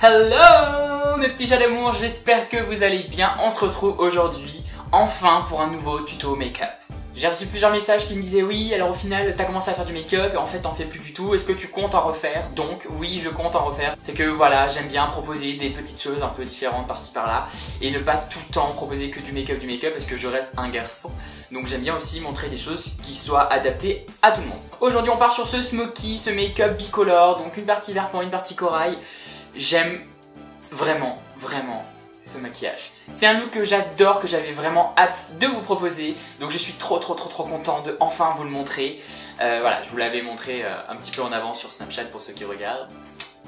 Hello mes petits chats d'amour, j'espère que vous allez bien. On se retrouve aujourd'hui, enfin, pour un nouveau tuto make-up. J'ai reçu plusieurs messages qui me disaient oui, alors au final t'as commencé à faire du make-up et en fait t'en fais plus du tout, est-ce que tu comptes en refaire? Donc oui, je compte en refaire. C'est que voilà, j'aime bien proposer des petites choses un peu différentes par-ci par-là et ne pas tout le temps proposer que du make-up parce que je reste un garçon. Donc j'aime bien aussi montrer des choses qui soient adaptées à tout le monde. Aujourd'hui on part sur ce smoky, ce make-up bicolore, donc une partie vert pour une partie corail. J'aime vraiment ce maquillage. C'est un look que j'adore, que j'avais vraiment hâte de vous proposer. Donc je suis trop content de enfin vous le montrer. Voilà, je vous l'avais montré un petit peu en avance sur Snapchat pour ceux qui regardent.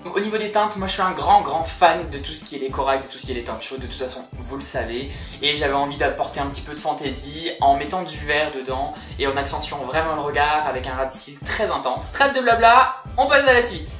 Donc, au niveau des teintes, moi je suis un grand fan de tout ce qui est les corails, de tout ce qui est les teintes chaudes, de toute façon vous le savez. Et j'avais envie d'apporter un petit peu de fantaisie en mettant du vert dedans et en accentuant vraiment le regard avec un ras de cils très intense. Trêve de blabla, on passe à la suite.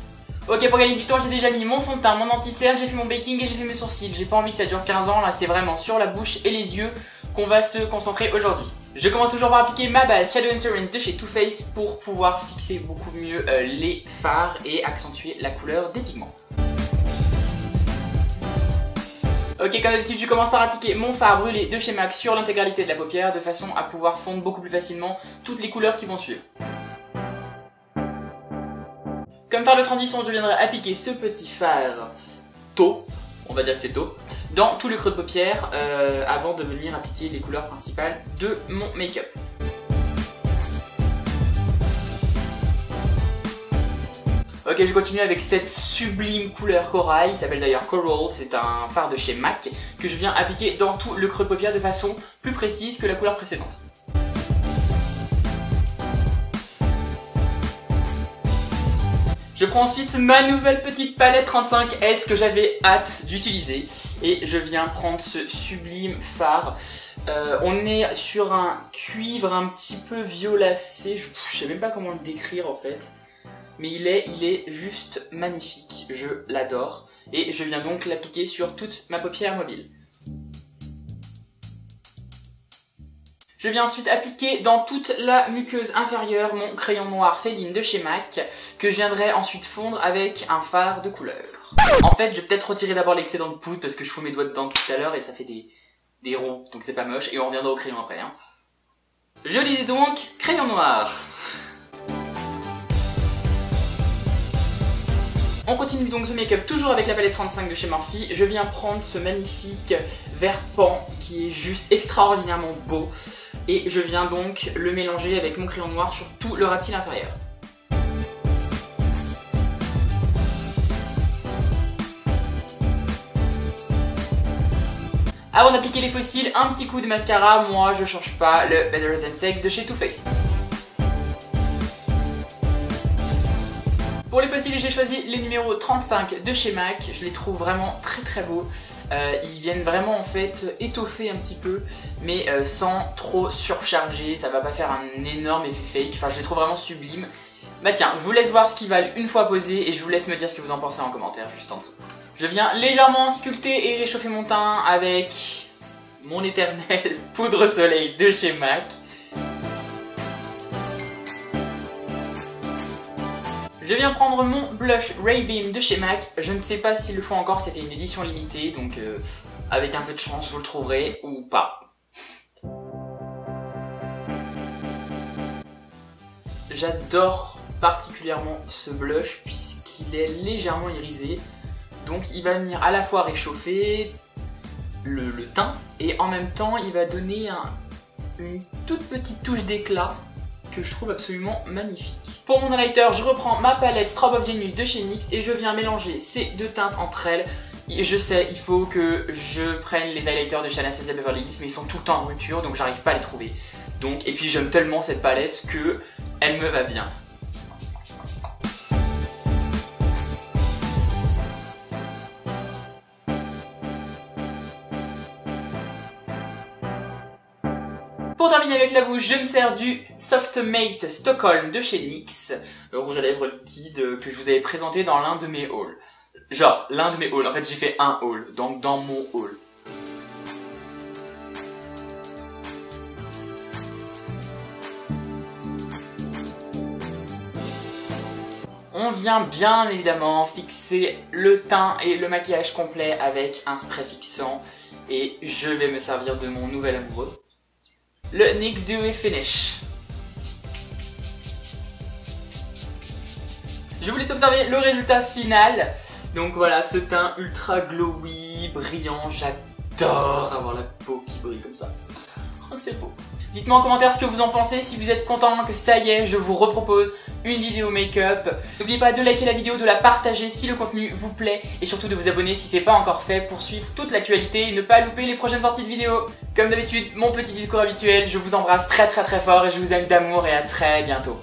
Ok, pour gagner du temps, j'ai déjà mis mon fond de teint, mon anti-cerne, j'ai fait mon baking et j'ai fait mes sourcils. J'ai pas envie que ça dure 15 ans, là c'est vraiment sur la bouche et les yeux qu'on va se concentrer aujourd'hui. Je commence toujours par appliquer ma base Shadow Insurance de chez Too Faced pour pouvoir fixer beaucoup mieux les fards et accentuer la couleur des pigments. Ok, comme d'habitude, je commence par appliquer mon fard brûlé de chez MAC sur l'intégralité de la paupière de façon à pouvoir fondre beaucoup plus facilement toutes les couleurs qui vont suivre. Comme fard de transition, je viendrai appliquer ce petit fard tôt, on va dire que c'est tôt, dans tout le creux de paupière avant de venir appliquer les couleurs principales de mon make-up. Ok, je continue avec cette sublime couleur corail, il s'appelle d'ailleurs Coral, c'est un fard de chez MAC que je viens appliquer dans tout le creux de paupière de façon plus précise que la couleur précédente. Je prends ensuite ma nouvelle petite palette 35S que j'avais hâte d'utiliser et je viens prendre ce sublime fard. On est sur un cuivre un petit peu violacé, je sais même pas comment le décrire en fait, mais il est juste magnifique, je l'adore et je viens donc l'appliquer sur toute ma paupière mobile. Je viens ensuite appliquer dans toute la muqueuse inférieure mon crayon noir Féline de chez MAC que je viendrai ensuite fondre avec un fard de couleur. En fait, je vais peut-être retirer d'abord l'excédent de poudre parce que je fous mes doigts dedans tout à l'heure et ça fait des ronds, donc c'est pas moche et on reviendra au crayon après. Hein. Je disais donc crayon noir. On continue donc ce make-up toujours avec la palette 35 de chez Morphe. Je viens prendre ce magnifique vert pan qui est juste extraordinairement beau. Et je viens donc le mélanger avec mon crayon noir sur tout le ras de cils inférieur. Avant d'appliquer les faux cils, un petit coup de mascara. Moi je change pas, le Better Than Sex de chez Too Faced. Pour les faux cils, j'ai choisi les numéros 35 de chez MAC. Je les trouve vraiment très beaux. Ils viennent vraiment en fait étoffer un petit peu, mais sans trop surcharger. Ça va pas faire un énorme effet fake. Enfin, je les trouve vraiment sublimes. Bah tiens, je vous laisse voir ce qu'ils valent une fois posés et je vous laisse me dire ce que vous en pensez en commentaire juste en dessous. Je viens légèrement sculpter et réchauffer mon teint avec mon éternel poudre soleil de chez MAC. Je viens prendre mon blush Ray Beam de chez MAC. Je ne sais pas s'ils le font encore, c'était une édition limitée, donc avec un peu de chance vous le trouverez ou pas. J'adore particulièrement ce blush puisqu'il est légèrement irisé. Donc il va venir à la fois réchauffer le teint et en même temps il va donner une toute petite touche d'éclat que je trouve absolument magnifique. Pour mon highlighter, je reprends ma palette Strobe of Genius de chez NYX et je viens mélanger ces deux teintes entre elles. Et je sais, il faut que je prenne les highlighters de chez Anastasia Beverly Hills, mais ils sont tout le temps en rupture, donc j'arrive pas à les trouver. Donc, et puis j'aime tellement cette palette que elle me va bien. Pour terminer avec la bouche, je me sers du Soft Matte Stockholm de chez NYX, rouge à lèvres liquide que je vous avais présenté dans l'un de mes hauls. Genre, l'un de mes hauls, en fait j'ai fait un haul, donc dans mon haul. On vient bien évidemment fixer le teint et le maquillage complet avec un spray fixant. Et je vais me servir de mon nouvel amoureux, le NYX Dewy Finish. Je vous laisse observer le résultat final. Donc voilà, ce teint ultra glowy, brillant, j'adore avoir la peau qui brille comme ça. Oh, c'est beau. Dites-moi en commentaire ce que vous en pensez, si vous êtes content que ça y est, je vous repropose une vidéo make-up. N'oubliez pas de liker la vidéo, de la partager si le contenu vous plaît et surtout de vous abonner si c'est pas encore fait pour suivre toute l'actualité et ne pas louper les prochaines sorties de vidéos. Comme d'habitude, mon petit discours habituel, je vous embrasse très fort et je vous aime d'amour et à très bientôt.